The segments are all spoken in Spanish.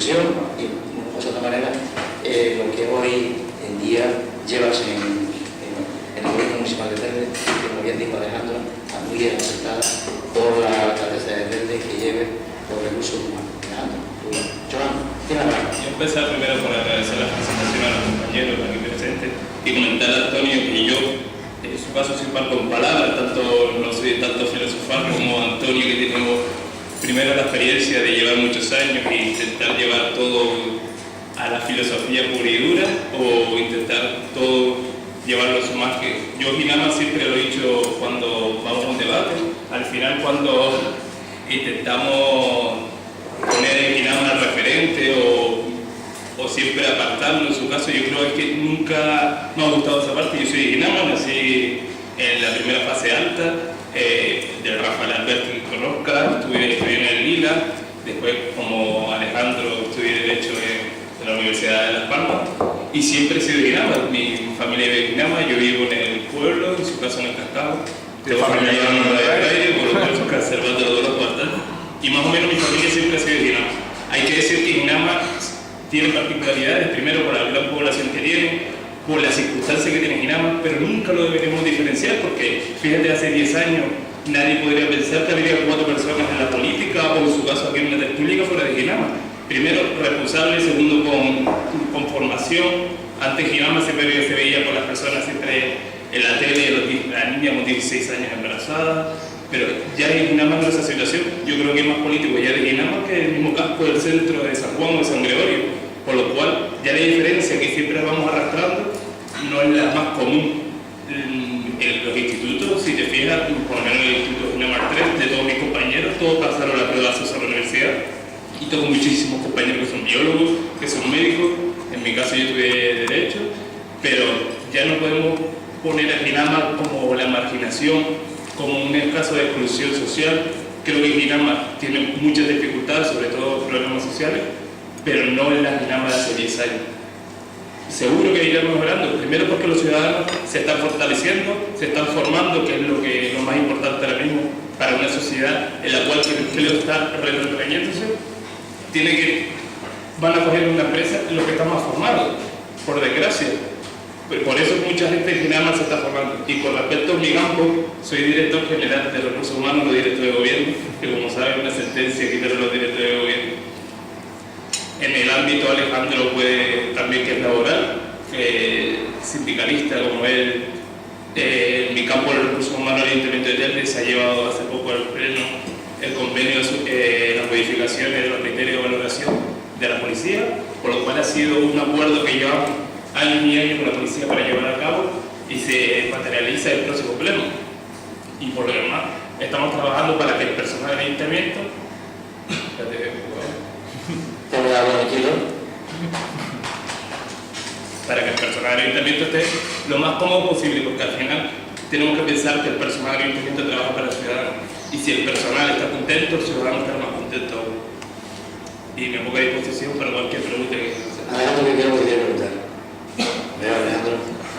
ilusión y, de otra manera, lo que hoy en día llevas en el gobierno municipal de Telde, que como bien dijo Alejandro, está muy bien aceptada por la alcaldesa de Telde que lleve los recursos humanos. Alejandro, Joan, tiene la palabra. Yo empezar primero por agradecer la presentación a los compañeros aquí presentes y comentar a Antonio que yo, en su caso, soy par con palabras, no soy tanto filosofal como Antonio, que tiene primero la experiencia de llevar muchos años e intentar llevar todo a la filosofía pura y dura, o intentar todo llevarlo a su más que... Yo Ginama siempre lo he dicho cuando vamos a un debate, al final cuando intentamos poner en Ginama una referente o siempre apartarlo, en su caso yo creo que nunca me ha gustado esa parte. Yo soy de Ginama, nací en la primera fase alta, de Rafael Alberto que conozca, estudié en el Lila, después como Alejandro estudié Derecho en la Universidad de Las Palmas y siempre he sido de Ginama. Mi familia es de Ginama, yo vivo en el pueblo, en su caso en el Cascado, tengo familia llevando de calle, por lo menos conservando todos los cuartos y más o menos mi familia siempre ha sido de Ginama. Hay que decir que Ginama tiene particularidades, primero por la gran población que tiene, por las circunstancias que tiene Ginama, pero nunca lo deberemos diferenciar porque, fíjate, hace 10 años nadie podría pensar que habría 4 personas en la política o en su caso aquí en una tertulia fuera de Ginama. Primero, responsable, segundo, con formación. Antes Ginama se veía por las personas siempre en la tele, la niña con 16 años embarazada, pero ya en Ginama no es esa situación. Yo creo que es más político ya de Ginama que el mismo casco del centro de San Juan o de San Gregorio. Por lo cual, ya la diferencia que siempre vamos arrastrando no es la más común. En los institutos, si te fijas, por lo menos en el Instituto Ginamar 3, de todos mis compañeros, todos pasaron la prueba a la universidad. Y tengo muchísimos compañeros que son biólogos, que son médicos. En mi caso yo estudié Derecho, pero ya no podemos poner a Ginama como la marginación, como un caso de exclusión social. Creo que Ginama tiene muchas dificultades, sobre todo problemas sociales, pero no en la Ginama de hace 10 años. Seguro que irá mejorando, primero porque los ciudadanos se están fortaleciendo, se están formando, que es lo más importante ahora mismo para una sociedad en la cual que lo está retrotrayéndose, van a coger una empresa los que están más formados, por desgracia. Por eso mucha gente en Ginama se está formando. Y con respecto a mi campo, soy director general de recursos humanos, no director de gobierno, que como saben una sentencia quitar los directores de gobierno. En el ámbito Alejandro puede también que es laboral, sindicalista como él. En mi campo de recursos humanos del Ayuntamiento de Telde se ha llevado hace poco al pleno el convenio, las modificaciones de los criterios de valoración de la policía, por lo cual ha sido un acuerdo que llevamos años y años con la policía para llevar a cabo y se materializa el próximo pleno. Y por lo demás, estamos trabajando para que el personal del Ayuntamiento para que el personal del Ayuntamiento esté lo más cómodo posible, porque al final tenemos que pensar que el personal del Ayuntamiento trabaja para el ciudadano, y si el personal está contento, el ciudadano estará más contento aún. Y me pongo a disposición para cualquier pregunta que quieran hacer. Alejandro, ¿qué quiero preguntar? Veo, Alejandro,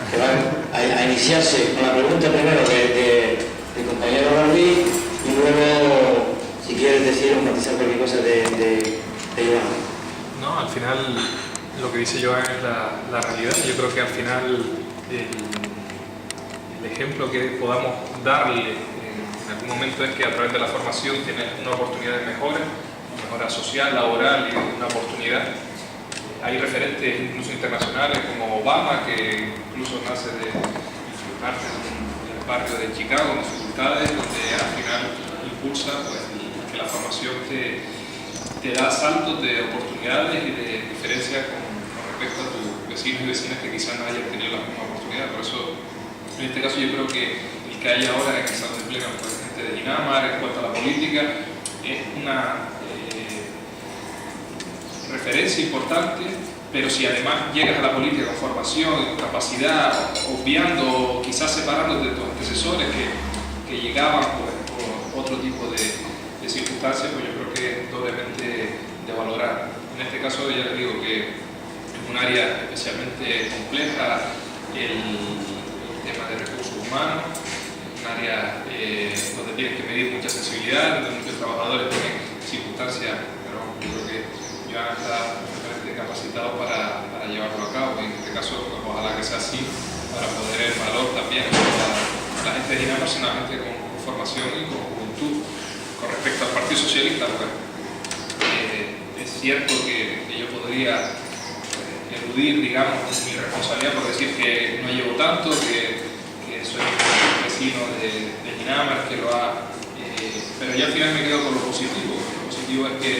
que va a iniciarse con la pregunta primero del compañero Rubí y luego, si quieres decir o matizar cualquier cosa de Joan. No, al final lo que dice Joan es la realidad. Yo creo que al final el ejemplo que podamos darle en algún momento es que a través de la formación tienes una oportunidad de mejora social, laboral y una oportunidad. Hay referentes incluso internacionales como Obama, que incluso nace en el barrio de Chicago, en dificultades, donde al final impulsa pues, que la formación te da saltos de oportunidades y de diferencias con respecto a tus vecinos y vecinas que quizás no hayan tenido la misma oportunidad. Por eso, en este caso, yo creo que el que hay ahora en el Salón de Pleno por gente de Ginama en cuanto a la política es una referencia importante, pero si además llegas a la política con formación, capacidad, obviando, quizás separando de tus antecesores que llegaban por otro tipo de circunstancias, pues yo creo que es doblemente de valorar. En este caso ya les digo que es un área especialmente compleja el tema de recursos humanos, un área donde tienes que medir mucha sensibilidad, donde muchos trabajadores tienen circunstancias, pero yo creo que y van a estar perfectamente capacitados para llevarlo a cabo. Y en este caso, pues, ojalá que sea así, para poner el valor también a la gente de Ginebra, sino a la gente con formación y con juventud. Con respecto al Partido Socialista, pues, es cierto que yo podría eludir, digamos, mi responsabilidad por decir que no llevo tanto, que soy un vecino de Ginebra, que lo ha... pero ya al final me quedo con lo positivo. Lo positivo es que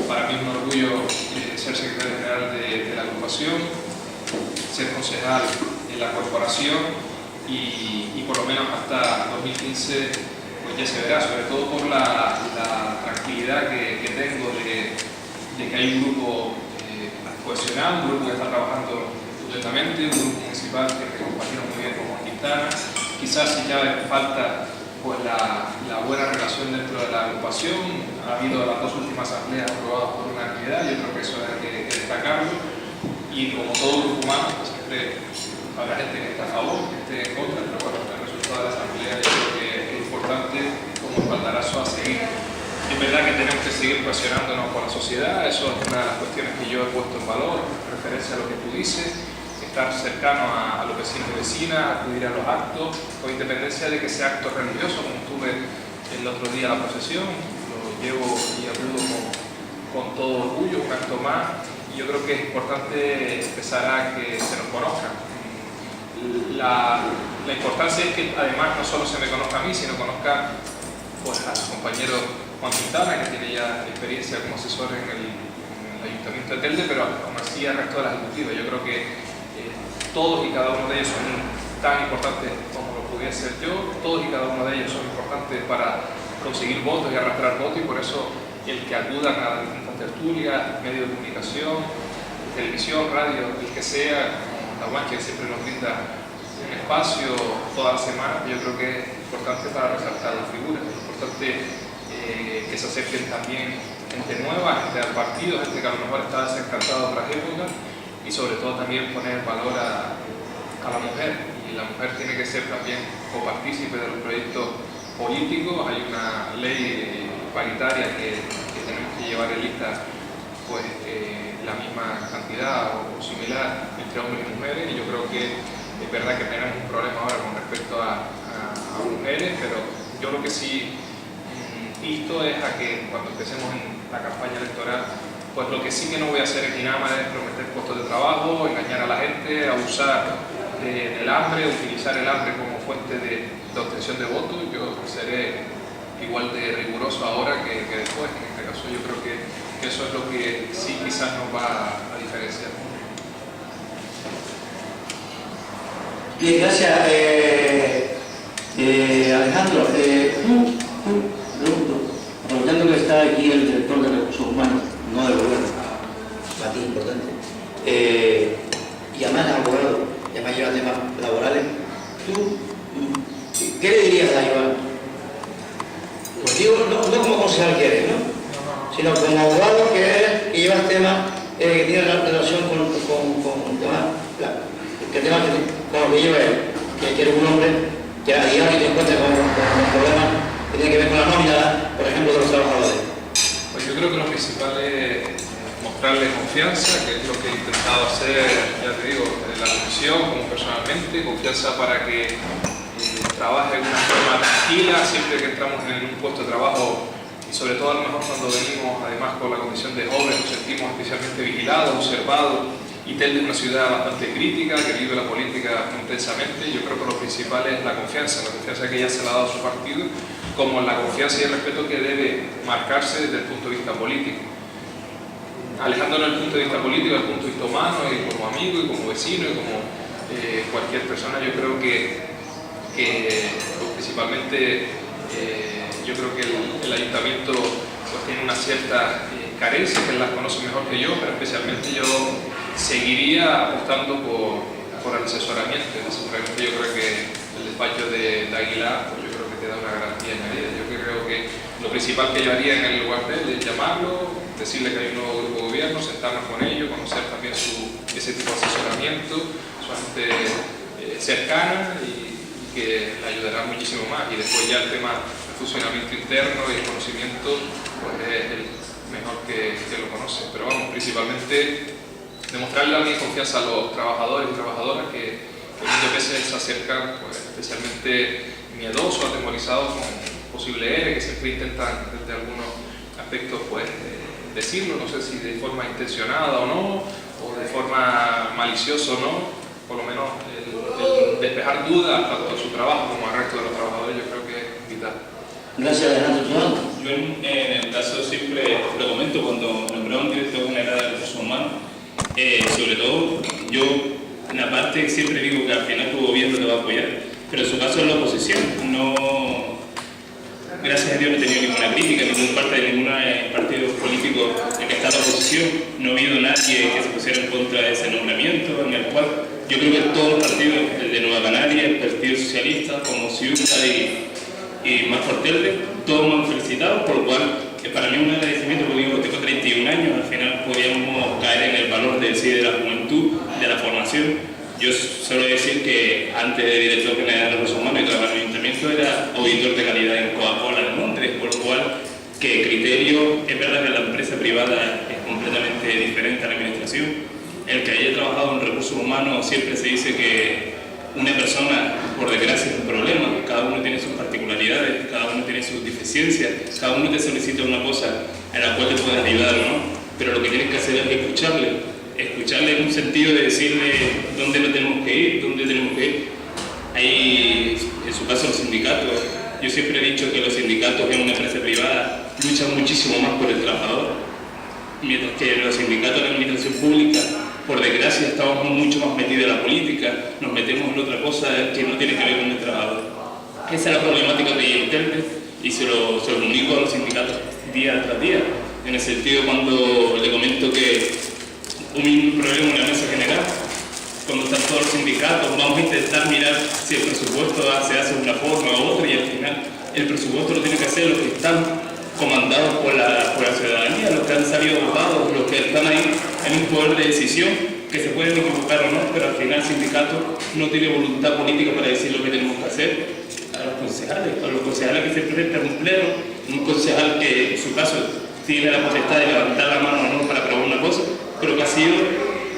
para mí es un orgullo ser secretario general de la agrupación, ser concejal en la corporación y por lo menos hasta 2015 pues ya se verá, sobre todo por la tranquilidad que tengo de que hay un grupo cohesionado, un grupo que está trabajando estupendamente, un grupo municipal que compartieron muy bien con Quintana. Quizás si ya falta pues la buena relación dentro de la agrupación. Ha habido las dos últimas asambleas aprobadas por unanimidad, yo creo que eso hay que destacarlo. Y como todo grupo humano, pues siempre habrá gente que está a favor, que esté en contra, pero bueno, el resultado de la asamblea yo creo que es importante como espaldarazo a seguir. Es verdad que tenemos que seguir cohesionándonos con la sociedad, eso es una de las cuestiones que yo he puesto en valor, en referencia a lo que tú dices, estar cercano a los vecinos y vecinas, acudir a los actos, con independencia de que sea acto religioso, como estuve el otro día a la procesión, lo llevo y acudo con todo orgullo, un acto más, y yo creo que es importante empezar a que se nos conozcan. La importancia es que además no solo se me conozca a mí, sino conozca pues, a su compañero Juan Quintana, que tiene ya experiencia como asesor en el Ayuntamiento de Telde, pero aún así al resto de la ejecutiva. Yo creo que todos y cada uno de ellos son tan importantes como lo pudiera ser yo, todos y cada uno de ellos son importantes para conseguir votos y arrastrar votos, y por eso el que acudan a distintas tertulias, medios de comunicación, televisión, radio, el que sea, la Guanche, que siempre nos brinda un espacio toda la semana, yo creo que es importante para resaltar las figuras. Es importante que se acerquen también gente nueva, gente al partido, gente que a lo mejor está desencantada de otras épocas, y sobre todo también poner valor a la mujer. Y la mujer tiene que ser también copartícipe de los proyectos políticos. Hay una ley paritaria que tenemos que llevar en lista pues, la misma cantidad o similar entre hombres y mujeres, y yo creo que es verdad que tenemos un problema ahora con respecto a mujeres, pero yo lo que sí insto es a que cuando empecemos en la campaña electoral, pues lo que sí que no voy a hacer en Ginebra es prometer puestos de trabajo, engañar a la gente, abusar del hambre, utilizar el hambre como fuente de obtención de votos. Yo seré igual de riguroso ahora que después. En este caso yo creo que eso es lo que sí quizás nos va a diferenciar. Bien, gracias Alejandro. Aprovechando que está aquí el director de Recursos Humanos, no del gobierno, para ti importante, y además es abogado, y además lleva temas laborales, ¿tú qué le dirías a Iván? Pues digo, no como concejal que eres, ¿no? Sino como abogado que eres, que llevas temas que tienen relación con temas, con lo que lleva él, que eres un hombre que a diario te encuentras con problemas que tienen que ver con la nómina, por ejemplo, de los trabajadores. Pues yo creo que lo principal es mostrarle confianza, que es lo que he intentado hacer, ya te digo, en la comisión, como personalmente, confianza para que trabaje de una forma tranquila, siempre que entramos en un puesto de trabajo, y sobre todo a lo mejor cuando venimos además con la condición de jóvenes, nos sentimos especialmente vigilados, observados, y Telde es una ciudad bastante crítica, que vive la política intensamente. Yo creo que lo principal es la confianza que ella se le ha dado a su partido, como la confianza y el respeto que debe marcarse desde el punto de vista político. Alejándonos del punto de vista político, del punto de vista humano, y como amigo, y como vecino, y como cualquier persona, yo creo que principalmente yo creo que el ayuntamiento pues, tiene una cierta carencia, que él las conoce mejor que yo, pero especialmente yo seguiría apostando por el asesoramiento. Yo creo que el despacho de Aguilar, pues yo creo que te da una garantía añadida. Yo creo que lo principal que yo haría en el lugar de él es llamarlo, decirle que hay un nuevo grupo de gobierno, sentarnos con ellos, conocer también ese tipo de asesoramiento, su gente cercana, y que le ayudará muchísimo más. Y después ya el tema del funcionamiento interno y el conocimiento, pues es el mejor que lo conozco. conoce, pero vamos, principalmente demostrarle a mi confianza a los trabajadores y trabajadoras que muchas veces se acercan pues, especialmente miedosos, atemorizados con posible ERE, que siempre intentan desde algunos aspectos pues, decirlo, no sé si de forma intencionada o no, o de forma maliciosa o no, por lo menos el despejar dudas tanto a su trabajo como al resto de los trabajadores yo creo que es vital. Gracias, Alejandro. Yo en el caso siempre lo comento cuando nombré un director general de recursos humanos, sobre todo yo en la parte siempre digo que al final tu gobierno te va a apoyar, pero en su caso es la oposición. No, gracias a Dios no he tenido ninguna crítica, ninguna parte de ningún partido político en que está la oposición. No ha habido nadie que se pusiera en contra de ese nombramiento, en el cual yo creo que todos los partidos, el de Nueva Canaria, el Partido Socialista, como Ciuta y más Fortelde, todos me han felicitado, por lo cual para mí es un agradecimiento, porque digo, tengo 31 años, al final podíamos caer en el valor de la juventud, de la formación. Yo suelo decir que antes de director general de recursos humanos y trabajar en el ayuntamiento era auditor de calidad en Coca-Cola de Londres, por lo cual que criterio, es verdad que la empresa privada es completamente diferente a la administración. El que haya trabajado en recursos humanos siempre se dice que una persona, por desgracia, es un problema. Cada uno tiene sus particularidades, cada uno tiene sus deficiencias, cada uno te solicita una cosa en la cual te puedes ayudar o no, pero lo que tienes que hacer es escucharle en un sentido de decirle dónde no tenemos que ir, dónde tenemos que ir. Hay, en su caso, los sindicatos. Yo siempre he dicho que los sindicatos en una empresa privada luchan muchísimo más por el trabajador, mientras que los sindicatos de la administración pública, por desgracia, estamos mucho más metidos en la política, nos metemos en otra cosa que no tiene que ver con el trabajador. Esa es la problemática que hay en Telde y se lo comunico a los sindicatos día tras día, en el sentido cuando le comento que un problema en la mesa general, cuando están todos los sindicatos, vamos a intentar mirar si el presupuesto se hace de una forma u otra y al final el presupuesto lo tiene que hacer los que están comandados por la ciudadanía, los que han salido votados, los que están ahí en un poder de decisión, que se pueden equivocar o no, pero al final el sindicato no tiene voluntad política para decir lo que tenemos que hacer. A los concejales que se presentan en un pleno, un concejal que en su caso tiene la potestad de levantar la mano o no para aprobar una cosa, pero que ha sido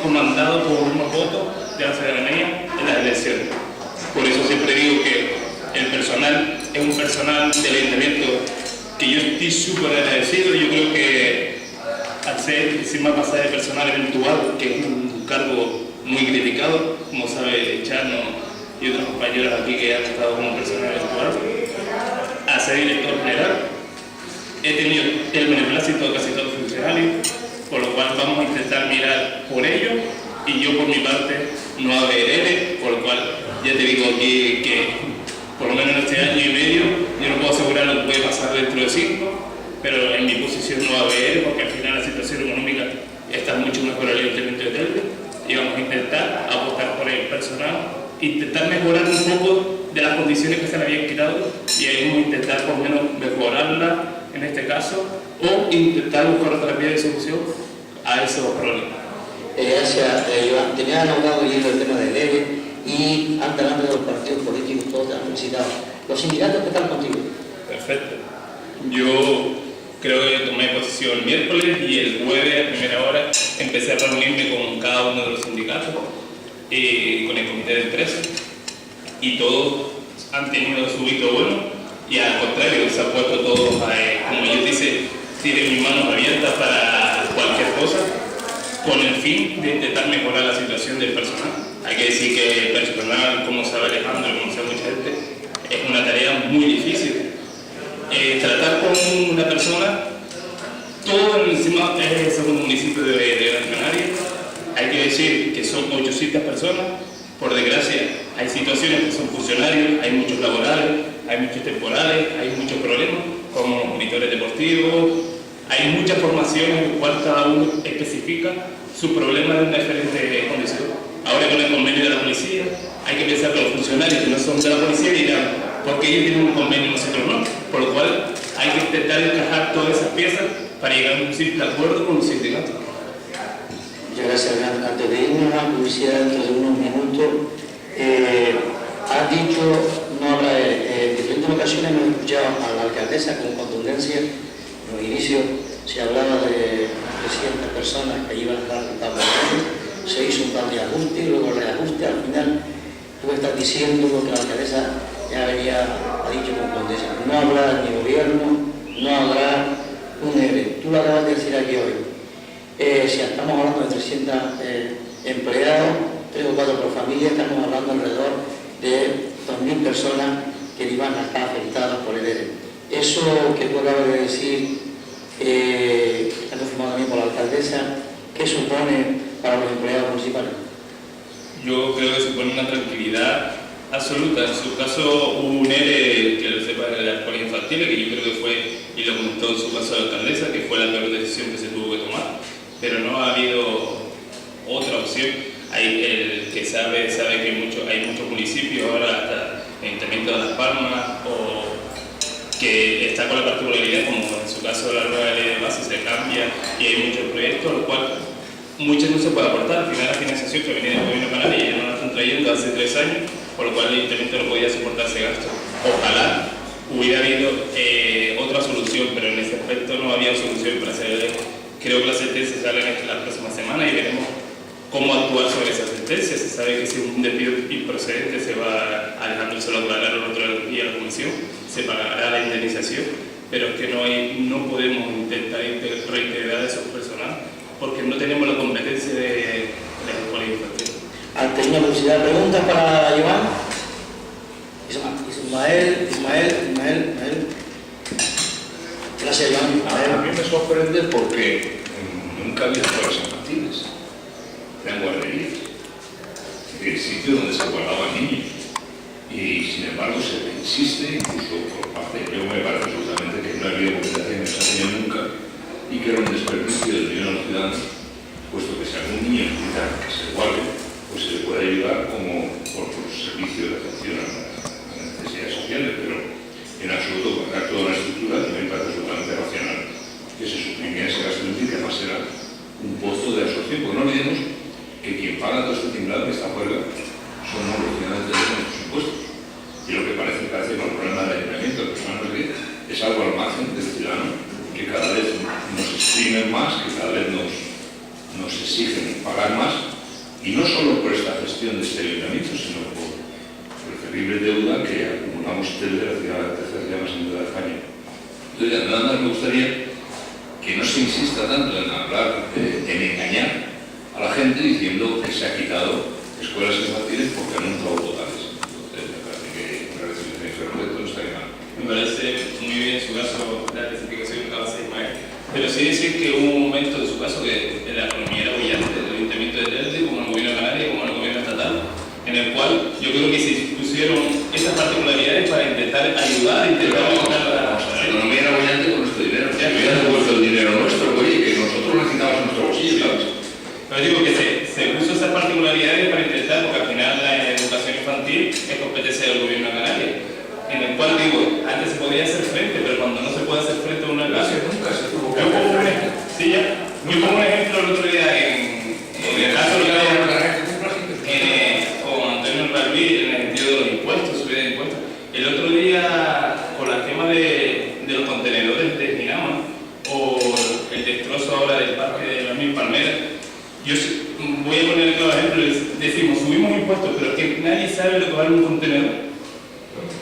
comandado por unos votos de la ciudadanía en las elecciones. Por eso siempre digo que el personal es un personal del ayuntamiento que yo estoy súper agradecido. Yo creo que al ser encima pasar de personal eventual, que es un cargo muy criticado, como sabe Chano y otros compañeros aquí que han estado como personal eventual, a ser director general, he tenido el beneplácito de casi todos los funcionarios, por lo cual vamos a intentar mirar por ello y yo por mi parte no haber ERE, por lo cual ya te digo aquí que por lo menos en este año y medio yo no puedo asegurar lo que puede pasar dentro de 5, pero en mi posición no va a haber, porque al final la situación económica está mucho mejor al ayuntamiento de Telde y vamos a intentar apostar por el personal, intentar mejorar un poco de las condiciones que se le habían quitado y ahí vamos a intentar por lo menos mejorarla en este caso o intentar buscar otra vía de solución a esos problemas. Gracias, Joan. Tenía anotado yendo el tema del ERE y antes de los partidos políticos todos te han felicitado. ¿Los sindicatos qué están contigo? Perfecto. Yo creo que tomé posición el miércoles y el jueves a primera hora empecé a reunirme con cada uno de los sindicatos y con el comité de empresa y todos han tenido su visto bueno y al contrario se han puesto todos, como ellos dicen, tienen mis manos abiertas para cualquier cosa con el fin de intentar mejorar la situación del personal. Hay que decir que el personal, como sabe Alejandro, como sabe mucha gente, es una tarea muy difícil. Tratar con una persona, todo encima es un municipio de Gran Canaria, hay que decir que son 800 personas, por desgracia hay situaciones que son funcionarios, hay muchos laborales, hay muchos temporales, hay muchos problemas, como los monitores deportivos, hay muchas formaciones en las cuales cada uno especifica su problema de una diferente condición. Ahora con el convenio de la policía, hay que pensar que los funcionarios que no son de la policía dirán, porque ellos tienen un convenio y nosotros no, por lo cual hay que intentar encajar todas esas piezas para llegar a un simple acuerdo con los sindicatos. Muchas gracias, Hernán. Antes de irnos a publicidad dentro de unos minutos, has dicho, en diferentes ocasiones hemos escuchado a la alcaldesa con contundencia, en los inicios se hablaba de presidenta personas que iban a dar resultados, se hizo un plan de ajuste y luego el reajuste. Al final tú estás diciendo lo que la alcaldesa ya ha dicho con condesa: no habrá ni gobierno, no habrá un ERE. Tú lo acabas de decir aquí hoy. Si estamos hablando de 300 empleados, 3 o 4 por familia, estamos hablando alrededor de 2.000 personas que iban a estar afectadas por el ERE. Eso que tú acabas de decir, que está confirmado también por la alcaldesa, ¿qué supone para los empleados municipales? Yo creo que supone una tranquilidad absoluta. En su caso, hubo un ERE, que lo sepa, de las escuelas infantiles, que yo creo que fue, y lo comentó en su caso la alcaldesa, que fue la peor decisión que se tuvo que tomar, pero no ha habido otra opción. El que sabe que hay muchos municipios, ahora hasta el Ayuntamiento de Las Palmas, que está con la particularidad, como en su caso la nueva ley de base se cambia y hay muchos proyectos, lo cual muchas no se puede aportar. Al final la financiación que venía del gobierno canario ya no la están trayendo hace 3 años, por lo cual el Ayuntamiento no podía soportar ese gasto. Ojalá hubiera habido otra solución, pero en ese aspecto no había solución para hacer. Creo que la sentencia sale en la próxima semana y veremos cómo actuar sobre esa sentencia. Se sabe que si un despido improcedente se va, Alejandro se lo aclarará el otro día a la comisión, se pagará la indemnización, pero es que no podemos intentar reintegrar a esos personas porque no tenemos la competencia de la escuela infantil. Ante una publicidad, ¿preguntas para Iván? Ismael. Gracias, Iván. A mí me sorprende porque nunca había escuelas infantiles. Eran guarderías, el sitio donde se guardaban niños. Y sin embargo se insiste, incluso por parte, yo me parece absolutamente que no había competencia en esa niña nunca y que era un desperdicio del dinero de los ciudadanos, puesto que si algún niño necesita que se guarde, pues se le puede ayudar como por servicio de atención a las necesidades sociales, pero en absoluto pagar toda la estructura no me parece absolutamente racional que se suprimiera ese gasto inútil, que además era un pozo de absorción, porque no olvidemos que quien paga todo este timbrado, esta huelga, somos los ciudadanos de nuestros impuestos. Y lo que parece con el problema del ayuntamiento, personalmente, es algo al margen del ciudadano, que cada vez nos exprimen más, que cada vez nos exigen pagar más, y no solo por esta gestión de este ayuntamiento, sino por la terrible deuda que acumulamos desde la ciudad tercera más en toda España. Entonces, nada más me gustaría que no se insista tanto en hablar, en engañar a la gente diciendo que se ha quitado escuelas infantiles porque han entrado totales. Entonces, me parece que una rectificación correcta no estaría mal. Me parece muy bien en su caso la rectificación que acaba de hacer Ismael, pero sí decir que hubo un momento de su caso que la economía era brillante del Ayuntamiento de Telde, como el gobierno canario, como el gobierno estatal, en el cual yo creo que se pusieron esas particularidades para intentar ayudar, mejorar la economía era brillante con nuestro dinero. Si hubiera devuelto el dinero nuestro, oye, que nosotros lo necesitábamos en nuestro bolsillo, ¿sabes? Pero digo que se puso esas particularidades para intentar, porque al final la educación infantil es competencia del gobierno canario, en el cual digo, antes se podía hacer frente, pero cuando no se puede hacer frente a una clase, Nunca se tuvo que yo pongo un hacer ejemplo, sí, ya. Yo pongo un ejemplo el otro día en el caso de con Antonio Ralví, en el sentido de los impuestos, subida de impuestos. El otro día, con el tema de los contenedores de Ginama, o el destrozo ahora del parque de las 1000 palmeras, yo voy a poner otro ejemplo, decimos, subimos impuestos, pero es que nadie sabe lo que vale un contenedor.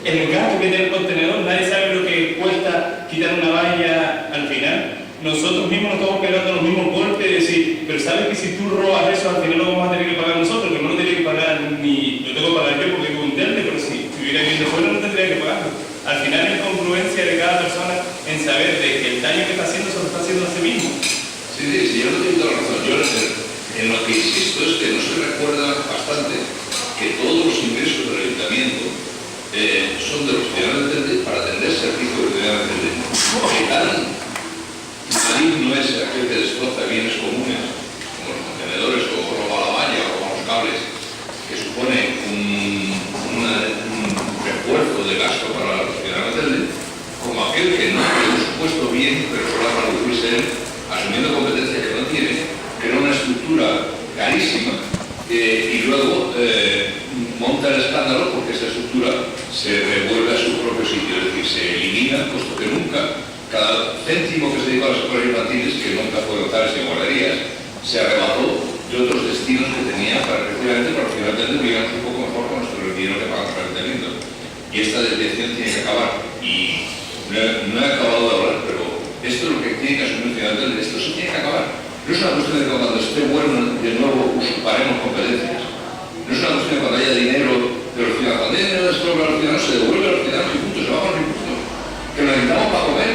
En el gasto que tiene el contenedor, nadie sabe lo que cuesta quitar una valla al final. Nosotros mismos nos estamos pegando los mismos golpes de decir, pero sabes que si tú robas eso, al final lo vamos a tener que pagar nosotros, que no lo tiene que pagar ni lo tengo que pagar yo porque tengo un telde, pero si estuviera viendo fuera no tendría que pagarlo. Al final es congruencia de cada persona en saber de que el daño que está haciendo se lo está haciendo a sí mismo. Sí, yo no tengo toda la razón. Yo en lo que insisto es que no se recuerda bastante que todos los ingresos del ayuntamiento son de los ciudadanos de Telde para atender servicios de los ciudadanos de Telde. Que tan maligno es aquel que destroza bienes comunes, como los contenedores, como roba la valla o roba los cables, que supone un refuerzo de gasto para los ciudadanos de Telde, como aquel que no tiene un supuesto bien, pero solo para lucirse él, asumiendo competencia que no tiene, crea una estructura carísima y luego monta el escándalo porque esa estructura se revuelve a su propio sitio, es decir, se elimina, puesto que nunca, cada céntimo que se dedica a las escuelas infantiles, que nunca fueron tales en guarderías, se arrebató de otros destinos que tenía para efectivamente vivíamos un poco mejor con nuestro dinero que pagan para el delito. Y esta desviación tiene que acabar. Y no he acabado de hablar, pero esto es lo que tiene que asumir el ciudadano del esto se tiene que acabar. No es una cuestión de que cuando esté bueno de nuevo usurparemos competencias. No es una cuestión de cuando haya dinero de los ciudadanos. Cuando haya dinero de los ciudadanos se devuelve a los ciudadanos y punto, se va con los impuestos. Que lo necesitamos para comer,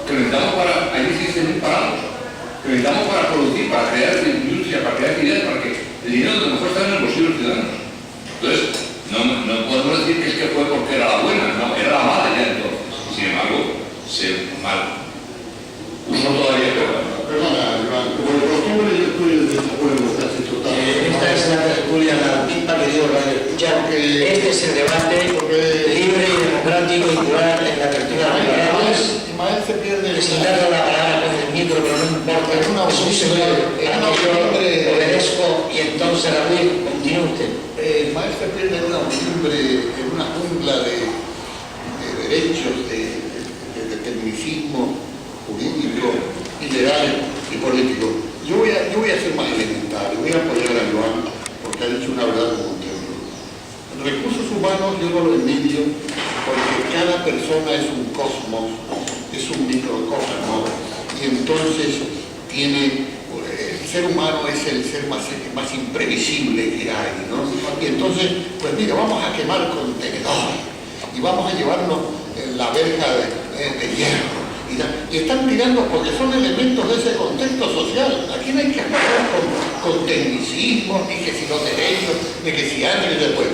que lo necesitamos para... Hay 16.000 parados. Que necesitamos para producir, para crear industria, para crear ideas, para que el dinero de lo mejor está en el bolsillo de los ciudadanos. Entonces, no podemos decir que es que fue porque era la buena, no, era la mala ya entonces. Y sin embargo, se mal. Uso todavía peor. Perdona, Iván, como de costumbre yo estoy en desacuerdo casi total. Esta es la tertulia, la pipa que dio Radio Escucha. Este es el debate libre y democrático y plural en la tertulia de Ismael se pierde presentar la palabra con el micro, pero no importa. Es una Es un señor es una al que yo costumbre. obedezco y entonces Raúl, continúe usted. Ismael se pierde en una jungla de derechos, de tecnicismo jurídico, legal y político. Yo voy a ser más elementario, voy a apoyar a Joan porque ha dicho una verdad como un templo. Recursos humanos yo no lo envidio porque cada persona es un cosmos, es un microcosmos y entonces el ser humano es el ser más imprevisible que hay, ¿no? Y entonces, pues mira, vamos a quemar contenedores y vamos a llevarnos la verja de hierro. Y están tirando porque son elementos de ese contexto social. Aquí no hay que hablar con tecnicismos, ni que si los derechos, ni que si antes y después.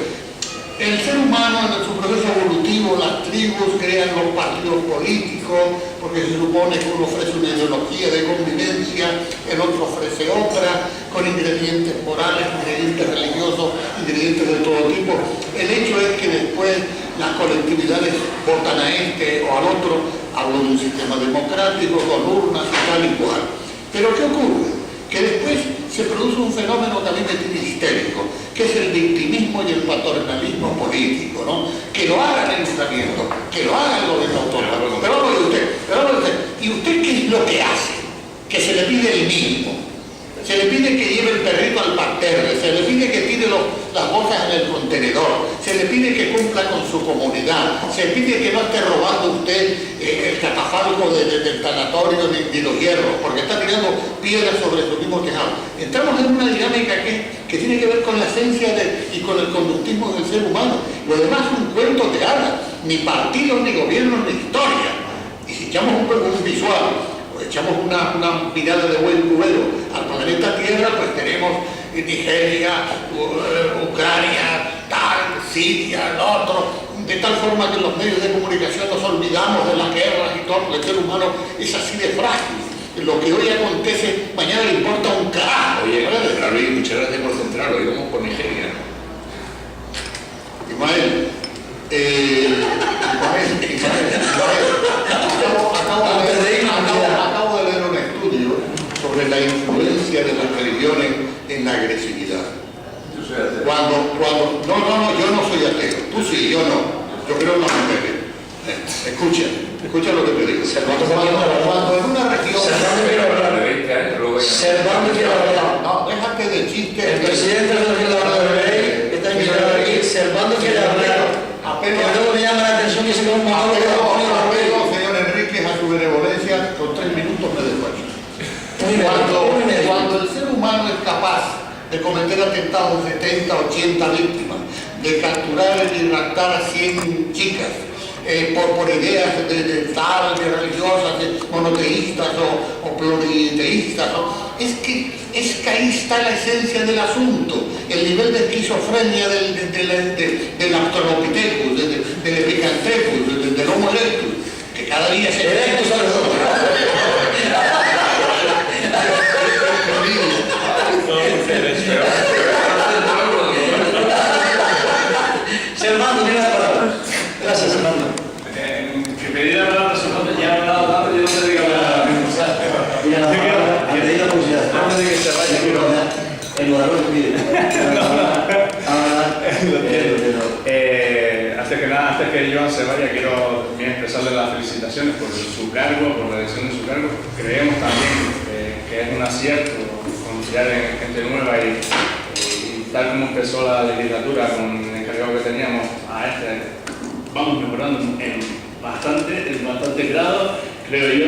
El ser humano en su proceso evolutivo, las tribus crean los partidos políticos, porque se supone que uno ofrece una ideología de convivencia, el otro ofrece otra, con ingredientes morales, ingredientes religiosos, ingredientes de todo tipo. El hecho es que después las colectividades votan a este o al otro, hablo de un sistema democrático, con urnas y tal y cual. Pero ¿qué ocurre? Que después se produce un fenómeno que a mí me tiene histérico, que es el victimismo y el paternalismo político, ¿no? Que lo haga el ayuntamiento, que lo haga el gobierno autónomo. Pero vamos de usted. ¿Y usted qué es lo que hace? Que se le pide el mínimo. Se le pide que lleve el perrito al parterre, se le pide que tire las bolsas en el contenedor, se le pide que cumpla con su comunidad, se pide que no esté robando usted el catafalco del tanatorio ni los hierros, porque está tirando piedras sobre su mismo tejado. Entramos en una dinámica que tiene que ver con la esencia y con el conductismo del ser humano. Lo demás es un cuento de hadas, ni partidos, ni gobiernos, ni historia. Y si echamos un visual, echamos una mirada de buen cubero al planeta Tierra, pues tenemos Nigeria, Ucrania, tal, Siria, el otro, de tal forma que en los medios de comunicación nos olvidamos de las guerras y todo, porque el ser humano es así de frágil. Lo que hoy acontece, mañana le importa un carajo. Oye, claro, y muchas gracias por centrarlo, y vamos por Nigeria. Ismael, acabo de leer un estudio sobre la influencia de las religiones en la agresividad. Yo no soy ateo, tú sí, yo no. Yo creo en los ángeles. Escucha lo que te digo. Cuando en una región... No, déjate de chistes. El presidente de la Rey está invitado aquí, Servando quiere hablar. Pero luego me llama la atención que se come un apelo, señor Enríquez, a su benevolencia, con 3 minutos me despacho. Cuando el ser humano es capaz de cometer atentados de 70, 80 víctimas, de capturar y raptar a 100 chicas, por ideas de religiosas, de monoteístas o pluriteístas, ¿no? Es que ahí está la esencia del asunto, el nivel de esquizofrenia del Australopithecus, del Epicantecus, del Homo erectus, que cada día se erectus a los Servando, tiene la palabra. Gracias, Servando. Que pedí la palabra, ya he hablado tanto, yo no sé de qué hablar. Antes de que se vaya, el orador pide. Antes que nada, antes que Joan se vaya, quiero también expresarle las felicitaciones por su cargo, por la elección de su cargo. Creemos también que es una acierto confiar en gente nueva y tal como empezó la legislatura con el encargado que teníamos a vamos mejorando en bastante grado, creo yo.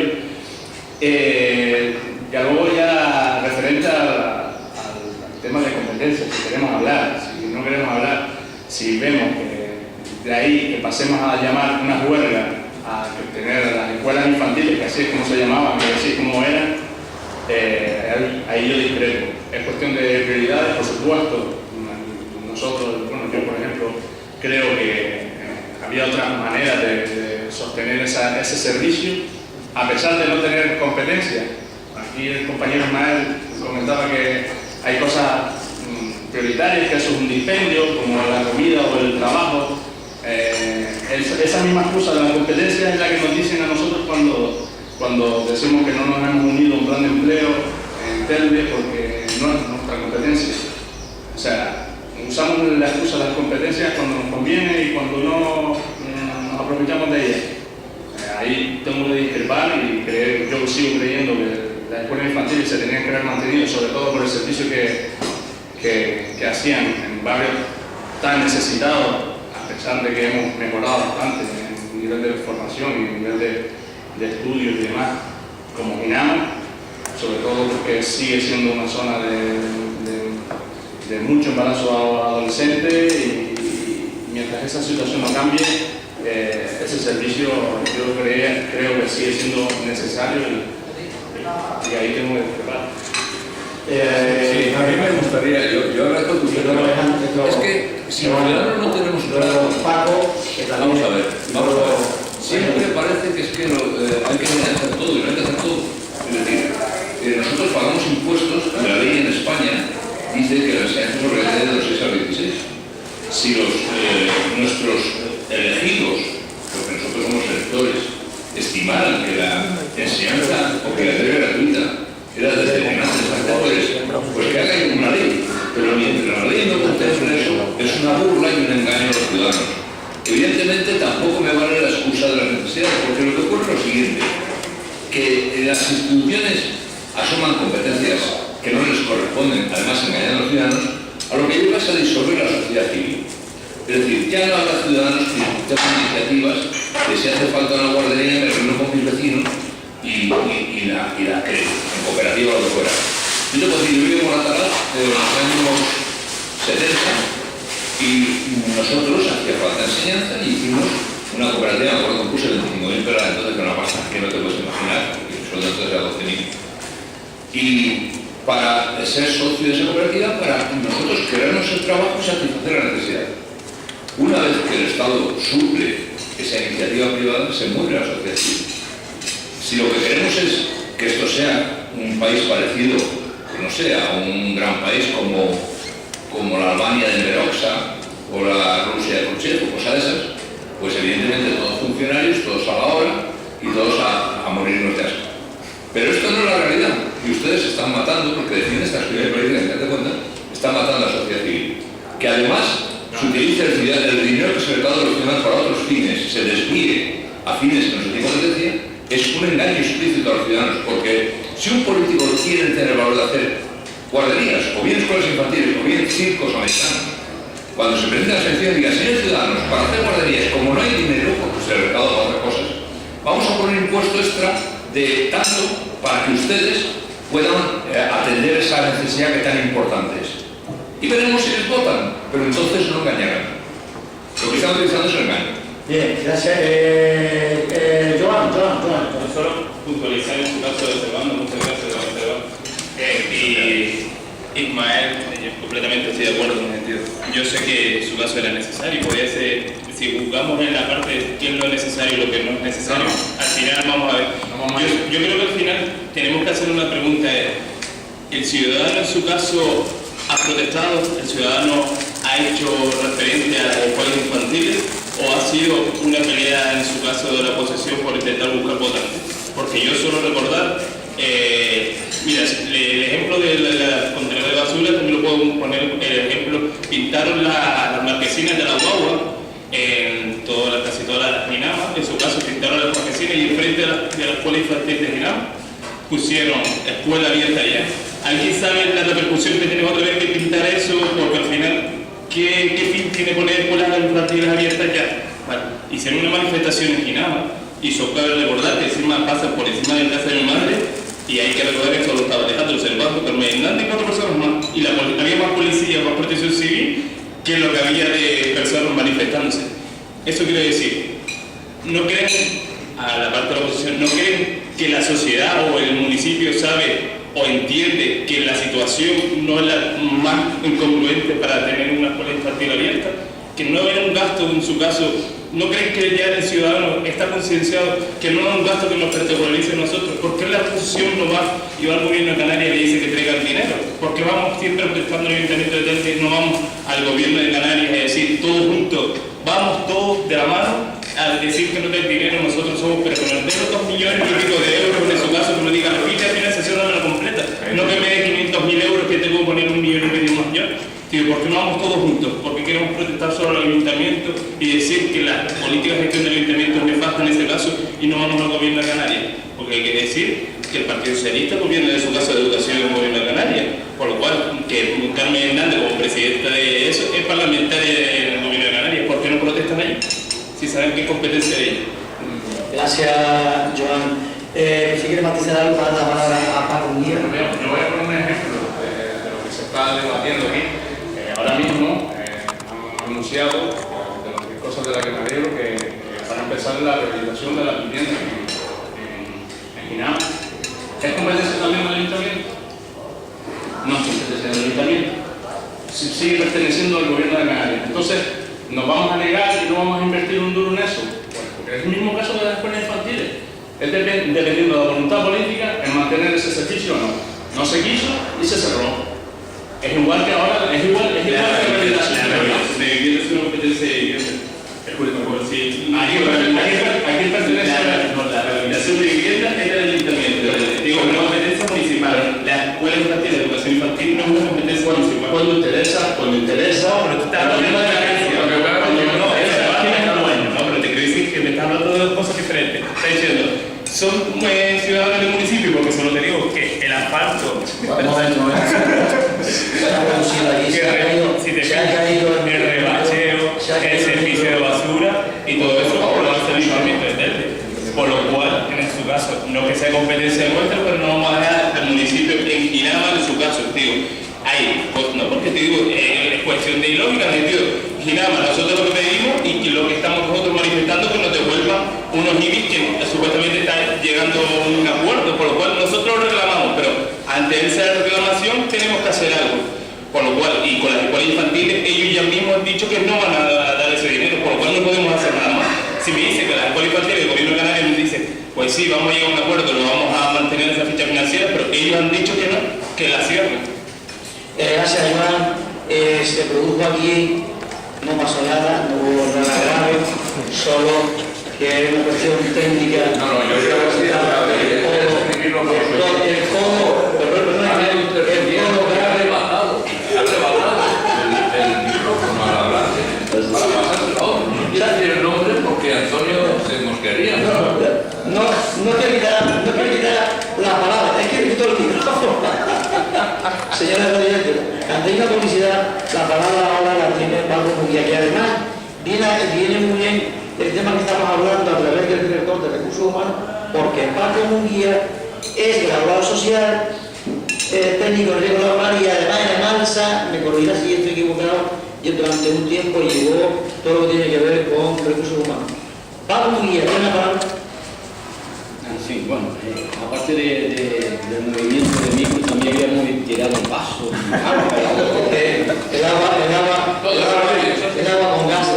Ya luego ya referente al tema de competencias, si queremos hablar, si no queremos hablar, si vemos que de ahí que pasemos a llamar una huelga a tener las escuelas infantiles, que así es como se llamaban, que así es como eran, ahí yo discrepo. Es cuestión de prioridades, por supuesto. Nosotros, bueno, yo por ejemplo, creo que había otras maneras de sostener ese servicio, a pesar de no tener competencia. Aquí el compañero Ismael comentaba que hay cosas prioritarias, que eso es un dispendio, como la comida o el trabajo. Esa misma excusa de la competencia es la que nos dicen a nosotros cuando decimos que no nos hemos unido a un plan de empleo en Telve porque no es nuestra competencia. O sea, usamos la excusa de las competencias cuando nos conviene y cuando no nos aprovechamos de ellas. Ahí tengo que discrepar y yo sigo creyendo que las escuelas infantiles se tenían que haber mantenido, sobre todo por el servicio que hacían en barrios tan necesitados, a pesar de que hemos mejorado bastante en nivel de formación y en nivel de estudios y demás, como Guinama, sobre todo porque sigue siendo una zona de mucho embarazo adolescente y mientras esa situación no cambie, ese servicio yo creo que sigue siendo necesario y ahí tengo que discrepar. Sí, a mí me gustaría, yo agradezco tu es que si los ciudadanos no tenemos claro, vamos a ver, siempre parece que es que hay que hacer todo y no hay que hacer todo. Es decir, nosotros pagamos impuestos, la ley en España dice que la enseñanza es obligaria de los 6 a 26. Si nuestros elegidos, porque nosotros somos electores, estimaran que la enseñanza obligatoria gratuita era determinante de factores, pues que hagan una ley. Pero mientras la ley no contemple eso, es una burla y un engaño a los ciudadanos. Evidentemente tampoco me vale la excusa de las necesidades, porque lo que ocurre es lo siguiente, que las instituciones asuman competencias que no les corresponden, además engañando a los ciudadanos, a lo que lleva es a disolver la sociedad civil. Es decir, ya no habrá ciudadanos que tomen iniciativas de si hace falta una guardería, me reúno con mis vecinos y la creo, en cooperativa o lo que fuera. Yo te puedo decir, yo vivo en Moratalá desde los años 70 y nosotros hacía falta enseñanza y hicimos una cooperativa, me acuerdo que puse 25.000, pero entonces con una pasta que no te puedes imaginar, porque el sueldo entonces era 12.000. Y para ser socio de esa cooperativa, para nosotros querernos el trabajo y satisfacer la necesidad. Una vez que el Estado suple esa iniciativa privada, se muere la sociedad civil. Si lo que queremos es que esto sea un país parecido, no sé, a un gran país como la Albania de Beroxa o la Rusia de Khrushchev o cosas de esas, pues evidentemente todos funcionarios, todos a la hora y todos a morirnos de asco. Pero esto no es la realidad y ustedes están matando, porque defienden esta actividad política, ¿te das cuenta? Están matando a la sociedad civil. Que además se utiliza el dinero que se le da a los ciudadanos para otros fines, se desvíe a fines que no se tiene competencia, es un engaño explícito a los ciudadanos, porque si un político quiere tener el valor de hacer guarderías, o bien escuelas infantiles, o bien circos americanos, cuando se presenta la selección diga, señores ciudadanos, para hacer guarderías, como no hay dinero, porque se le recauda para otras cosas, vamos a poner impuesto extra de tanto para que ustedes puedan atender esa necesidad que tan importante es. Y veremos si les votan, pero entonces no engañarán. Lo que están utilizando es el engaño. Bien, gracias. Joan. Solo puntualizar en su caso de Servando, muchas gracias, don Servando. Y Ismael, yo completamente estoy de acuerdo en ese sentido. Yo sé que su caso era necesario, podía ser, si juzgamos en la parte de qué es lo necesario y lo que no es necesario, al final vamos a ver. Yo creo que al final tenemos que hacer una pregunta. ¿El ciudadano en su caso ha protestado? ¿El ciudadano ha hecho referencia a las escuelas infantiles? ¿O ha sido una pelea en su caso de la oposición por intentar buscar votantes? Porque yo suelo recordar, mira, el ejemplo de la contenedor de basura también lo puedo poner el ejemplo, pintaron las marquesinas de la guagua en casi todas las Guinama, en su caso pintaron las marquesinas y enfrente de la escuela infantil de Guinama. pusieron escuela abierta ya. ¿Alguien sabe la repercusión que tiene otra vez que pintar eso? Porque al final, ¿qué fin tiene poner escuelas infantiles abiertas ya? Bueno, hicieron una manifestación en Ginama y cabe recordar que encima pasan por encima de la casa de mi madre y hay que recordar que solo estaba Alejandro Cervantes, Carmen Hernández y 4 personas más. Y había más policía, más protección civil que lo que había de personas manifestándose. Eso quiere decir, no creen, a la parte de la oposición, no creen que la sociedad o el municipio sabe o entiende que la situación no es la más incongruente para tener una escuela infantil abierta, que no hay un gasto en su caso. ¿No creen que ya el ciudadano está concienciado que no es un gasto que nos protagonice a nosotros? ¿Por qué la oposición no va y va al gobierno de Canarias y le dice que traigan dinero? Porque vamos siempre protestando en el Ayuntamiento de Telde, no vamos al gobierno de Canarias a decir todos juntos, vamos todos de la mano a decir que no den dinero, nosotros somos, pero que nos den los 2 millones y pico de euros, en su caso que nos digan, fíjate, financiación dame la completa, no que me dé 500.000 euros que tengo que poner 1,5 millones más yo. ¿Por qué no vamos todos juntos? Porque queremos protestar solo al ayuntamiento y decir que la política de gestión del ayuntamiento es nefasta en ese caso y no vamos al gobierno de Canarias. Porque hay que decir que el Partido Socialista gobierna en su caso de educación en el gobierno de Canarias, por lo cual que Carmen Hernández como presidenta de eso es parlamentaria en el gobierno de Canarias. ¿Por qué no protestan ahí? Si saben qué competencia de ellos. Gracias, Joan. Si quieres matizar algo, para dar la palabra a Paco Munguía. Yo voy a poner un ejemplo de lo que se está debatiendo aquí. Ahora mismo han anunciado, de las cosas de las que me alegro, que van a empezar la rehabilitación de las viviendas en Ginama. ¿Es competencia también del ayuntamiento? No es competencia del ayuntamiento. Sigue perteneciendo al gobierno de Canarias. Entonces, ¿nos vamos a negar y no vamos a invertir un duro en eso? Bueno, porque es el mismo caso de las escuelas infantiles. Es dependiendo de la voluntad política en mantener ese servicio o no. No se quiso y se cerró. Es igual que ahora, es igual que la rehabilitación de vivienda es una competencia de vivienda. Aquí pertenece a la rehabilitación de vivienda es del ayuntamiento. Digo, una competencia municipal. La escuela infantil, la educación infantil no es una competencia municipal. Cuando interesa, pero tú estás hablando de la carencia. No, pero te quiero decir que me estás hablando de dos cosas diferentes. Estás diciendo, son ciudadanos del municipio, porque solo te digo que el asfalto. Si te fijas, el rebacheo, el servicio de basura y todo eso lo hace el ayuntamiento de Telde. Por lo cual, en su caso, no que sea competencia nuestra, pero no vamos a dejar al municipio en Ginama, en su caso, digo, ahí, pues, no porque te digo, es cuestión de ilógica, digo, Ginama, nosotros lo que pedimos y que lo que estamos nosotros manifestando que nos devuelvan unos IBIs que supuestamente están llegando a un acuerdo, por lo cual nosotros lo reclamamos, pero ante esa reclamación tenemos que hacer algo. Por lo cual, y con las escuelas infantiles, ellos ya mismos han dicho que no van a dar ese dinero, por lo cual no podemos hacer nada más. Si me dice que las escuelas infantiles, el gobierno de Canarias nos dice, pues sí, vamos a llegar a un acuerdo, lo vamos a mantener esa ficha financiera, pero ellos han dicho que no, que la cierren. Gracias, Joan. Se produjo aquí, no pasó nada, no hubo nada grave, solo que es una cuestión técnica. No, yo quiero decir el nombre porque Antonio se mosquearía. No quiero quitar la palabra, es que he quitado el micrófono. Señores oyentes, ante una publicidad, la palabra ahora la tiene Paco Munguía, que además viene muy bien el tema que estamos hablando a través del director de Recursos Humanos, porque Paco Munguía es graduado social, técnico en riesgo laboral y además en Malsa, me corregirá si estoy equivocado, y durante un tiempo llevó todo lo que tiene que ver con recursos humanos. Paco Munguía, ¿tiene una palabra? Sí, bueno, aparte del movimiento de micro también habíamos tirado un paso. El agua con gas,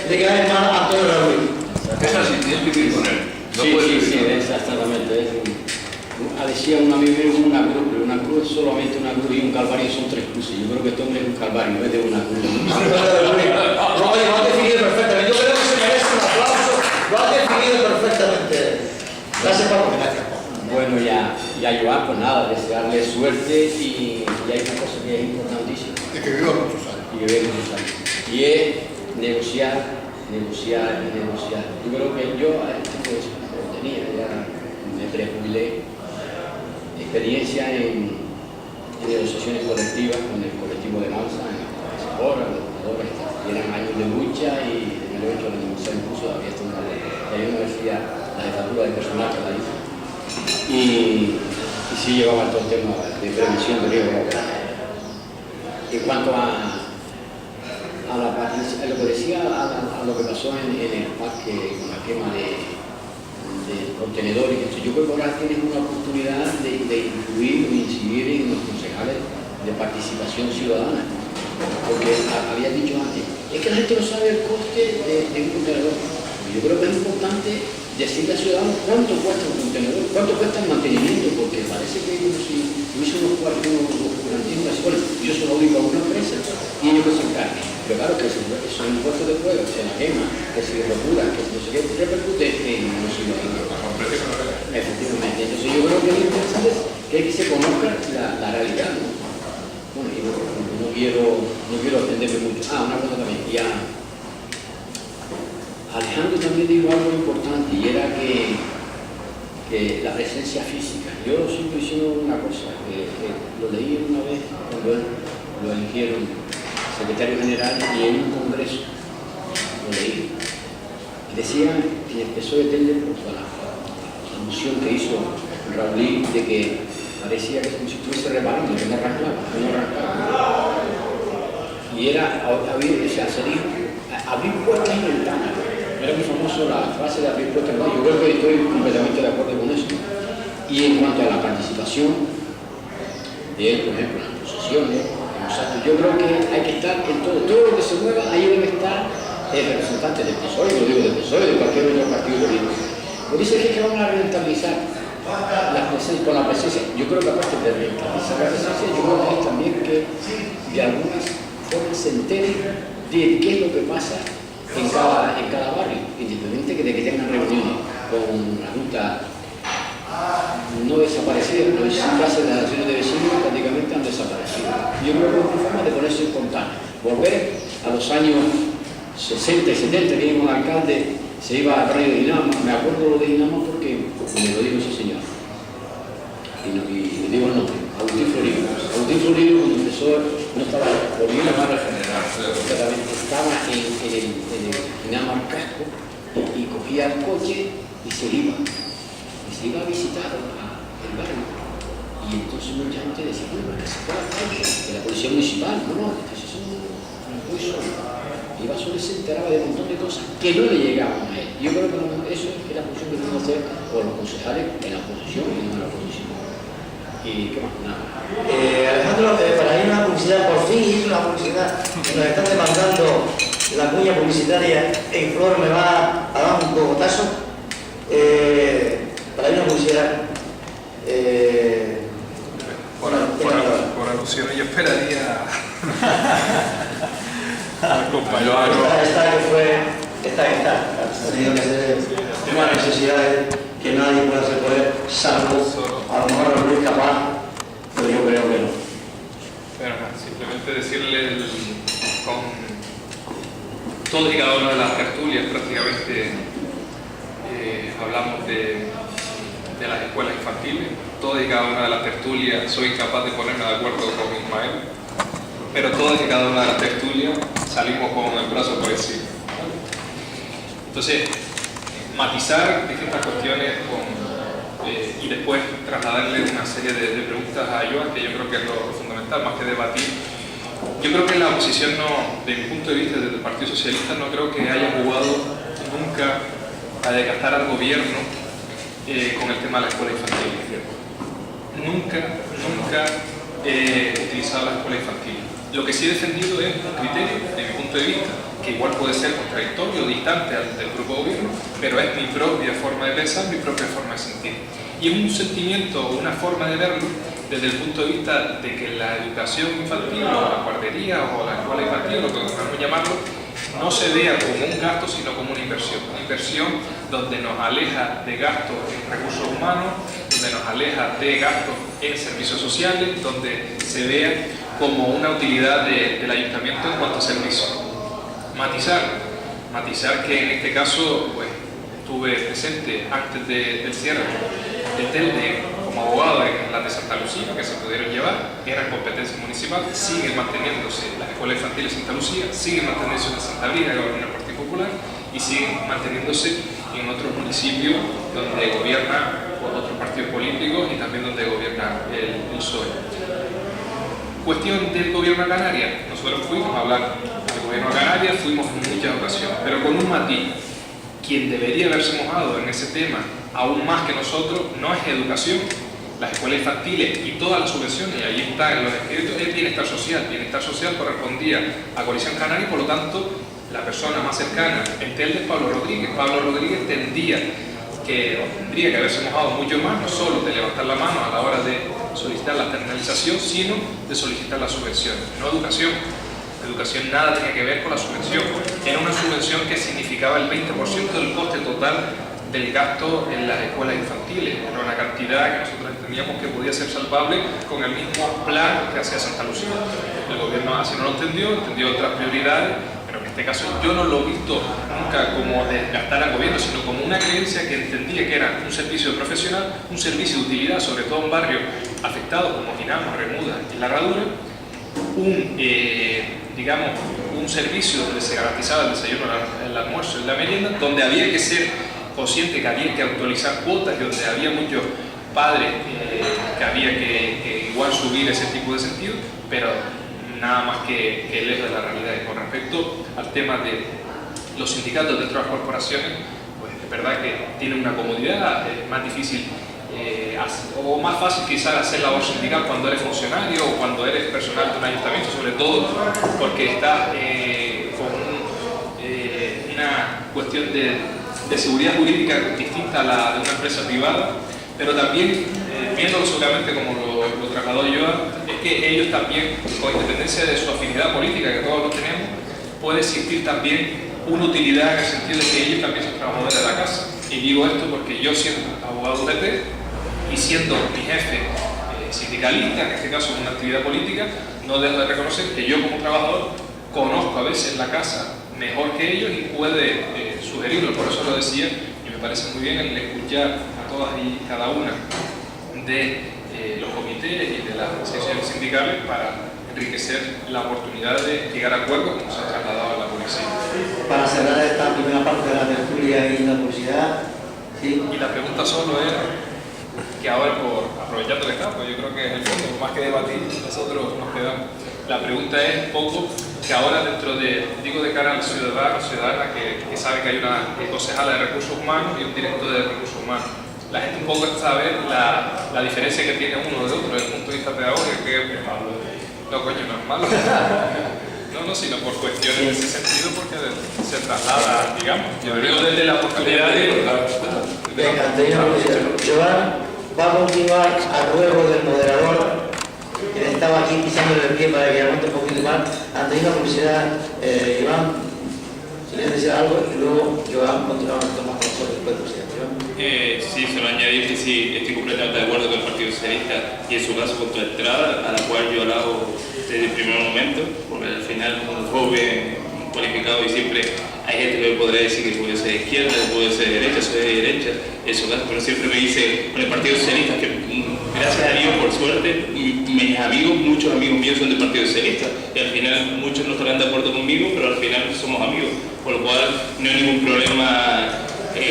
le cae mal a todo el agua. Esa sí tienes que ir con él. No Sí, exactamente. Decía un amigo mío una cruz, pero una cruz es solamente una cruz y un calvario son 3 cruces. Yo creo que este hombre es un calvario, no es de una cruz. Lo ha definido perfectamente. Yo creo que se merece un aplauso. Lo ha definido perfectamente. Gracias, Paco. Bueno, ya Joan, pues nada, desearle suerte y hay una cosa que es importantísima. Es que viva muchos años. Y es negociar. Yo creo que yo tenía ya, me prejubilé, experiencia en negociaciones colectivas con el colectivo de Malsa, en la profesora, los educadores, eran años de lucha y en el hecho de la universidad incluso había estado una ley. Y ahí me decía la jefatura de personal que la hizo. Y sí llevaba todo el tema de prevención de riesgo laboral. En cuanto a lo que decía, a lo que pasó en el parque con la quema de contenedores, yo creo que ahora tienes una oportunidad de influir o incidir en los concejales de participación ciudadana. Porque había dicho antes, es que la gente no sabe el coste de un contenedor. Yo creo que es importante decirle al ciudadano cuánto cuesta un contenedor, cuánto cuesta el mantenimiento, porque parece que como si hubiese unos garantistas, bueno, yo se lo digo a una empresa y ellos que se encarguen. Pero claro que esos impuestos de fuego, se la quema, que se rotura, que no sé qué, repercute en los ciudadanos. Efectivamente. Entonces yo creo que lo importante es que se conozca la realidad, ¿no? Bueno, y no quiero extenderme mucho. Una cosa también, ya Alejandro también dijo algo importante y era que la presencia física. Yo siempre hice una cosa, que lo leí una vez cuando lo eligieron secretario general y en un congreso lo leí. Decía que empezó a entender la moción que hizo Raúl de que parecía que como si estuviese reparando, que no arrancaba. Y era, se dijo, abrir puertas y ventanas. Era muy famoso la frase de abrir puertas y ventanas. Yo creo que estoy completamente de acuerdo con eso. Y en cuanto a la participación de él, por ejemplo, en las procesiones, en los actos, yo creo que hay que estar en todo lo que se mueva, ahí debe estar el representante del PSOE, lo digo del PSOE, de cualquier otro partido político. Pues dice que van a rentabilizar con la presencia. Yo creo que aparte de rentabilizar la presencia, yo creo que es también que de algunas formas se enteren de qué es lo que pasa en cada barrio, independientemente de que tengan reuniones con la Junta no desaparecida, pero sí casi las relaciones de vecinos prácticamente han desaparecido. Yo creo que es una forma de ponerse en contacto, volver a los años 60 y 70, que un alcalde se iba al barrio de Dinamo. Me acuerdo de Dinamo porque me lo dijo ese señor, y digo el nombre, Agustín Florido. Agustín Florido, cuando empezó, no estaba volviendo a la general, estaba en el Dinamo al casco y cogía el coche y se iba a visitar el barrio. Y entonces mucha gente decía, bueno, que se fue a la calle, de la policía municipal, no, entonces eso no fue solo. Iba solo y se enteraba de un montón de cosas que no le llegaban a él. Yo creo que eso es la función que tienen que hacer por los concejales en la oposición y no en la oposición. ¿Y qué más? Nada. Alejandro, para ir a una publicidad, por fin hizo una publicidad. Nos están demandando la cuña publicitaria. En Flor me va a dar un cogotazo. Para ir a una publicidad. Por alusiones, yo esperaría al compañero. Esta. Ha tenido que ser una necesidad que nadie puede hacer por él, salvo a lo mejor Luis capaz, pero yo creo que no. Bueno, simplemente decirle con todas y cada una de las tertulias prácticamente hablamos de las escuelas infantiles. Todas y cada una de las tertulias soy capaz de ponerme de acuerdo con Ismael, pero todas y cada una de las tertulias salimos con el brazo por encima. Entonces, matizar distintas cuestiones y después trasladarle una serie de preguntas a Joan, que yo creo que es lo fundamental, más que debatir. Yo creo que la oposición, desde mi punto de vista, desde el Partido Socialista, no creo que haya jugado nunca a desgastar al gobierno con el tema de la escuela infantil. Nunca he utilizado la escuela infantil. Lo que sí he defendido es un criterio, desde mi punto de vista, que igual puede ser contradictorio o distante del grupo de gobierno, pero es mi propia forma de pensar, mi propia forma de sentir. Y es un sentimiento, una forma de verlo desde el punto de vista de que la educación infantil, o la guardería, o la escuela infantil, lo que podemos llamarlo, no se vea como un gasto, sino como una inversión donde nos aleja de gastos en recursos humanos, donde nos aleja de gastos en servicios sociales, donde se vea como una utilidad del ayuntamiento en cuanto a servicios. Matizar que en este caso pues, estuve presente antes del cierre de Telde como abogados en las de Santa Lucía, que se pudieron llevar, eran competencia municipal, siguen manteniéndose las escuelas infantiles de Santa Lucía, siguen manteniéndose en Santa Brida, que gobierna el Partido Popular, y siguen manteniéndose en otros municipios donde gobierna otros partidos políticos y también donde gobierna el PSOE. Cuestión del gobierno de Canarias, nosotros fuimos a hablar del gobierno de Canarias, fuimos en muchas ocasiones, pero con un matiz. Quien debería haberse mojado en ese tema aún más que nosotros no es educación. Las escuelas infantiles y todas las subvenciones, y ahí está en los escritos, es bienestar social. Bienestar social correspondía a Coalición Canaria y por lo tanto la persona más cercana en Telde es Pablo Rodríguez. Pablo Rodríguez tendría que haberse mojado mucho más, no solo de levantar la mano a la hora de solicitar la externalización, sino de solicitar la subvención, no educación. Educación nada tenía que ver con la subvención. Era una subvención que significaba el 20% del coste total del gasto en las escuelas infantiles. Era una cantidad que nosotros entendíamos que podía ser salvable con el mismo plan que hacía Santa Lucía. El gobierno así no lo entendió otras prioridades, pero en este caso yo no lo he visto nunca como desgastar al gobierno, sino como una creencia que entendía que era un servicio profesional, un servicio de utilidad, sobre todo en barrios afectados como Dinamo, Remuda y La Herradura, un servicio donde se garantizaba el desayuno, el almuerzo y la merienda, donde había que ser consciente que había que actualizar cuotas y donde había muchos padres que había que igual subir ese tipo de sentido, pero nada más que lejos de la realidad. Y con respecto al tema de los sindicatos dentro de las corporaciones, pues es verdad que tienen una comodidad, es más difícil o más fácil quizás hacer labor sindical cuando eres funcionario o cuando eres personal de un ayuntamiento, sobre todo porque estás con una cuestión de seguridad jurídica distinta a la de una empresa privada, pero también, viéndolo seguramente como lo trasladó Joan, es que ellos también, con independencia de su afinidad política, que todos lo tenemos, puede existir también una utilidad en el sentido de que ellos también son trabajadores de la casa. Y digo esto porque yo, siendo abogado PT y siendo mi jefe sindicalista, en este caso en una actividad política, no dejo de reconocer que yo como trabajador conozco a veces la casa mejor que ellos y puede sugerirlo. Por eso lo decía, y me parece muy bien el escuchar a todas y cada una de los comités y de las secciones sindicales para enriquecer la oportunidad de llegar a acuerdos como se ha trasladado a la policía. Para cerrar esta primera parte de la tertulia y la publicidad, ¿sí? Y la pregunta solo era que ahora, aprovechando que está, pues yo creo que es el fondo, más que debatir, nosotros nos quedamos. La pregunta es un poco que ahora de cara al ciudadano, ciudadana que sabe que hay una concejala de recursos humanos y un director de recursos humanos. La gente un poco sabe la diferencia que tiene uno de otro desde el punto de vista pedagógico, que no, coño, no es malo. No, sino por cuestiones en ese sentido, porque se traslada, digamos, yo creo desde la oportunidad de... Venga, Joan va a continuar a ruego del moderador, que estaba aquí pisándole el pie para que aguante un poquito más. Antes de la publicidad, Joan, si quieres decir algo, y luego Joan continuamos con más cosas después de publicidad. Sí, solo añadir que sí, estoy completamente de acuerdo con el Partido Socialista y en su caso con tu entrada, a la cual yo alabo desde el primer momento, porque al final un joven cualificado y siempre hay gente que me podrá decir que puede ser de izquierda, que puede ser de derecha, soy de derecha, en su caso, pero siempre me dice con el Partido Socialista que gracias a Dios, por suerte, mis amigos, muchos amigos míos son del Partido Socialista y al final muchos no estarán de acuerdo conmigo, pero al final somos amigos, por lo cual no hay ningún problema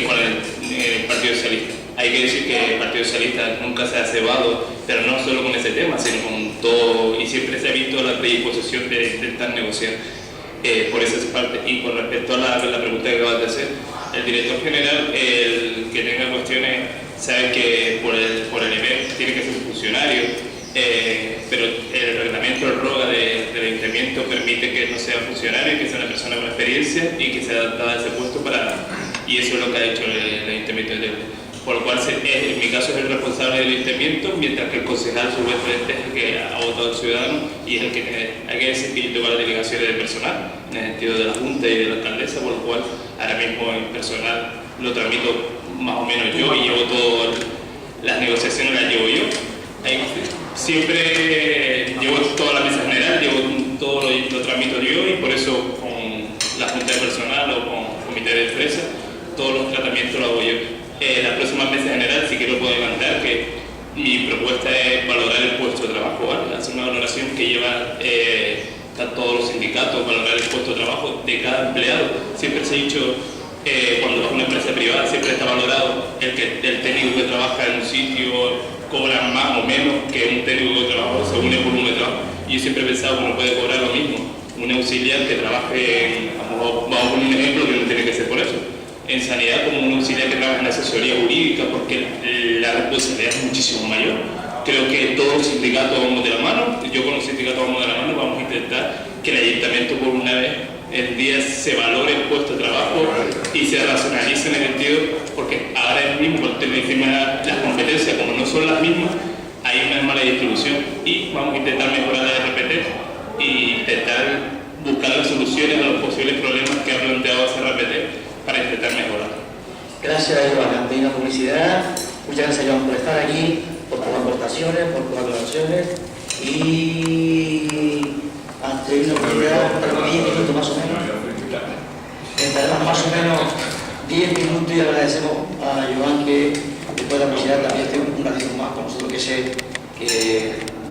con el Partido Socialista. Hay que decir que el Partido Socialista nunca se ha cebado, pero no solo con ese tema, sino con todo, y siempre se ha visto la predisposición de intentar negociar por esa parte. Y con respecto a la pregunta que acabas de hacer, el director general, el que tenga cuestiones, sabe que por el nivel tiene que ser funcionario, pero el reglamento, el ROGA del ayuntamiento permite que no sea funcionario, que sea una persona con experiencia y que sea adaptada a ese puesto y eso es lo que ha hecho el ayuntamiento de Telde. Por lo cual, en mi caso, es el responsable del ayuntamiento, mientras que el concejal, su referente, es el que ha votado al ciudadano y es el que hay que decir que yo tengo las delegaciones de personal, en el sentido de la Junta y de la alcaldesa, por lo cual, ahora mismo en personal lo tramito más o menos yo y llevo todas las negociaciones, las llevo yo. Siempre llevo toda la mesa general, todo lo tramito yo y por eso con la Junta de Personal o con el Comité de Empresa, todos los tratamientos los hago yo. La próxima mesa general, si quiero puedo levantar, que Mi propuesta es valorar el puesto de trabajo, ¿vale? Hacer una valoración que lleva están todos los sindicatos, valorar el puesto de trabajo de cada empleado. Siempre se ha dicho, cuando vas a una empresa privada, siempre está valorado el técnico que trabaja en un sitio cobra más o menos que un técnico que trabaja según el volumen de trabajo. Y yo siempre he pensado que uno puede cobrar lo mismo. Un auxiliar que trabaje, vamos a poner un ejemplo que no tiene que ser por eso, en sanidad, como un auxiliar que trabaja en asesoría jurídica, porque la responsabilidad es muchísimo mayor. Creo que todos los sindicatos vamos de la mano, yo con los sindicatos vamos de la mano, vamos a intentar que el ayuntamiento por una vez el día se valore el puesto de trabajo y se racionalice en el sentido, porque ahora mismo cuando te dicen las competencias, como no son las mismas, hay una mala distribución y vamos a intentar mejorar la RPT e intentar buscar las soluciones a los posibles problemas que ha planteado ese RPT para intentar mejorar. Gracias, Joan. Ante una publicidad, muchas gracias, Joan, por estar aquí, por tus aportaciones, por tus aclaraciones y ante una publicidad, para 10 minutos más o menos. Estaremos más o menos 10 minutos y agradecemos a Joan que después de la publicidad también esté un ratito más con nosotros, que sé que